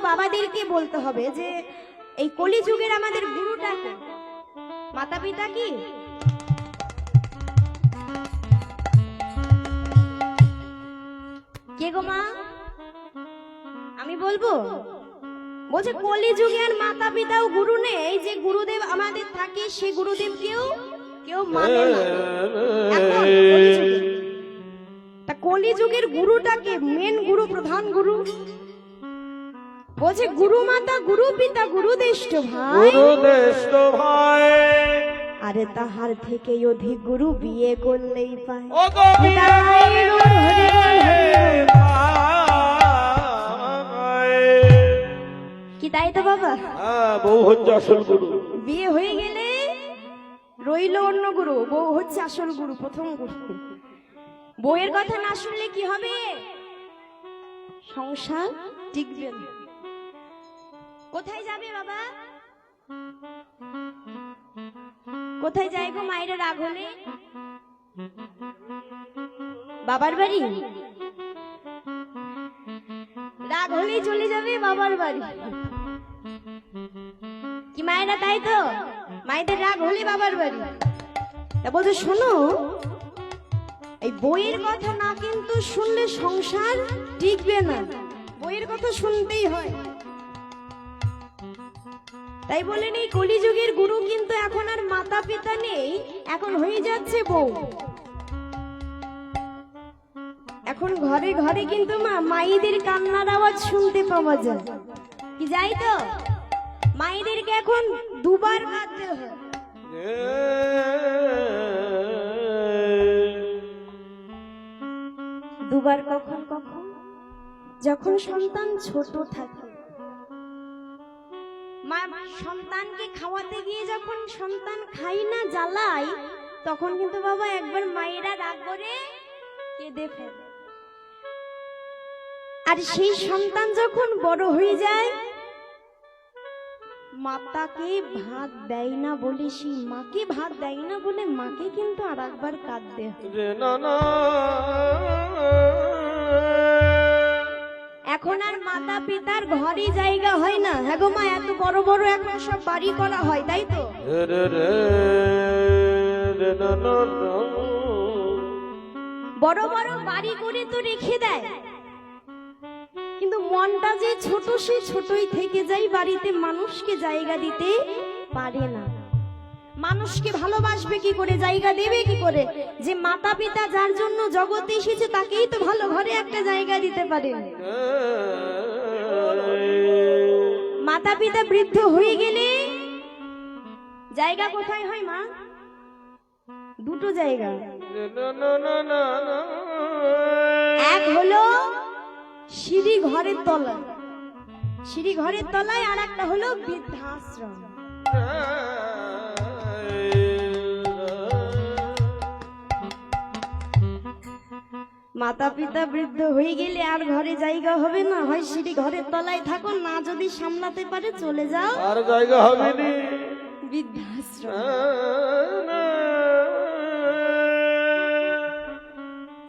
বাবাদেরকে বলতে হবে যে এই কলিযুগের আমাদের গুরুটা কে? মাতা পিতা কি? কে গো মা? আমি বলবো? বলছে কলিযুগে আর মাতা পিতাও গুরু নেই, যে গুরুদেব আমাদের থাকে সে গুরুদেব কেউ মানে না এখন কলিযুগে। তা কলিযুগের গুরুটাকে, মেন গুরু, প্রধান গুরু বলছে গুরু মাতা, গুরু পিতা, গুরুদেষ্ট ভাই। আরে তাহার থেকে অধিক গুরু বিয়ে করলেই পায়। কি তাই তো বাবা? বউ হচ্ছে আসল গুরু। বিয়ে হয়ে গেলে রইল অন্য গুরু, বউ হচ্ছে আসল গুরু, প্রথম গুরু। বউয়ের কথা না শুনলে কি হবে? সংসার টিকবে না। কোথায় যাবে বাবা? কোথায় যাই গো মায়ের রাগ হলে? বাবার বাড়ি? রাগ হলেই চলে যাবে বাবার বাড়ি কি মায়েরা? তাই তো, মায়েদের রাগ হলে বাবার বাড়ি। তা বলছে শোনো, এই বইয়ের কথা না কিন্তু শুনলে সংসার টিকবে না, বইয়ের কথা শুনতেই হয়। তাই বলেন এই কলিযুগের গুরু কিন্তু এখন আর মাতা পিতা নেই, এখন হয়ে যাচ্ছে বউ। এখন ঘরে ঘরে কিন্তু মায়েদের কান্নার আওয়াজ শুনতে পাওয়া যায়। কি যাই তো, মায়েদেরকে এখন দুবার কাঁদতে হয়। দুবার কখন কখন? যখন সন্তান ছোট থাকে, মা সন্তানকে খাওয়াতে গিয়ে যখন সন্তান খাই না জ্বালায়, তখন কিন্তু বাবা একবার মায়েরা রাগ করে কেঁদে ফেলে। আর সেই সন্তান যখন বড় হয়ে যায়, মাতাকে ভাত দেয় না বলে, সেই মাকে ভাত দেয় না বলে মাকে কিন্তু আর একবার কাঁদতে হয়। এখন আর মাতা পিতার ঘরে জায়গা হয় না। হ্যাঁ গো মা, এত বড় বড় এখন সব বাড়ি করা হয়, তাই তো? বড় বড় বাড়ি করে তো রেখে দেয়, কিন্তু মনটা যে ছোট, সে ছোটই থেকে যায়, বাড়িতে মানুষকে জায়গা দিতে পারে না। মানুষকে ভালোবাসবে কি করে, জায়গা দেবে কি করে? যে মাতা পিতা যার জন্য জগতে এসেছে তাকেই তো ভালো ঘরে একটা জায়গা দিতে পারে। মাতা পিতা বৃদ্ধ হয়ে গেলে জায়গা কোথায় হয় মা? দুটো জায়গা, এক হলো সিঁড়ি ঘরের তলায়, সিঁড়ি ঘরের তলায়, আর একটা হলো বৃদ্ধাশ্রম। মাতা পিতা বৃদ্ধ হয়ে গেলে আর ঘরে জায়গা হবে না, হয় সিঁড়ি ঘরের তলায় থাকো, না যদি সামলাতে পারে চলে যাও, আর জায়গা হবে না বৃদ্ধাশ্রম।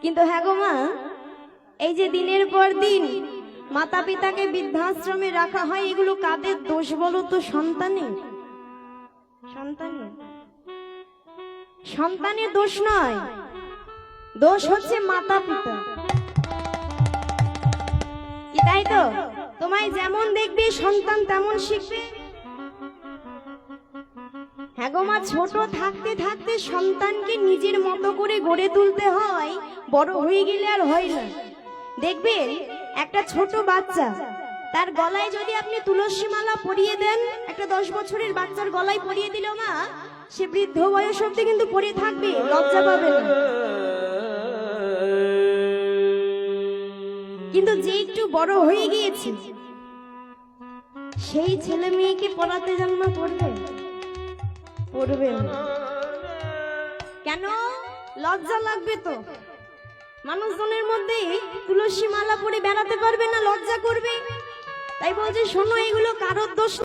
কিন্তু হ্যাঁ গো মা, এই যে দিনের পর দিন মাতা পিতাকে বৃদ্ধাশ্রমে রাখা হয়, এগুলো কাদের দোষ বলো তো? সন্তানের। সন্তানের, সন্তানের দোষ নয়, দোষ হচ্ছে মাতা পিতা। কি তাই তো? তোমায় যেমন দেখবে সন্তান তেমন শিখবে। হ্যাঁ গো মা, ছোট থাকতে থাকতে সন্তানকে নিজের মতো করে গড়ে তুলতে হয়, বড় হয়ে গেলে আর হয় না। দেখবেন একটা ছোট বাচ্চা, তার গলায় যদি আপনি তুলসী মালা পরিয়ে দেন, একটা 10 বছরের বাচ্চার গলায় পরিয়ে দিল মা, সে বৃদ্ধ বয়স অবধি কিন্তু পরে থাকবে, লজ্জা পাবে না। কিন্তু যে একটু বড় হয়ে গিয়েছে, সেই ছেলে মেয়েকে পড়াতে যান না, পড়বে? পড়বে না। কেন? লজ্জা লাগবে তো। মানুষজনের মধ্যে তুলসী মালা পরে বেড়াতে পারবে না, লজ্জা করবে। তাই বলছে শোনো, এগুলো কারোর দোষ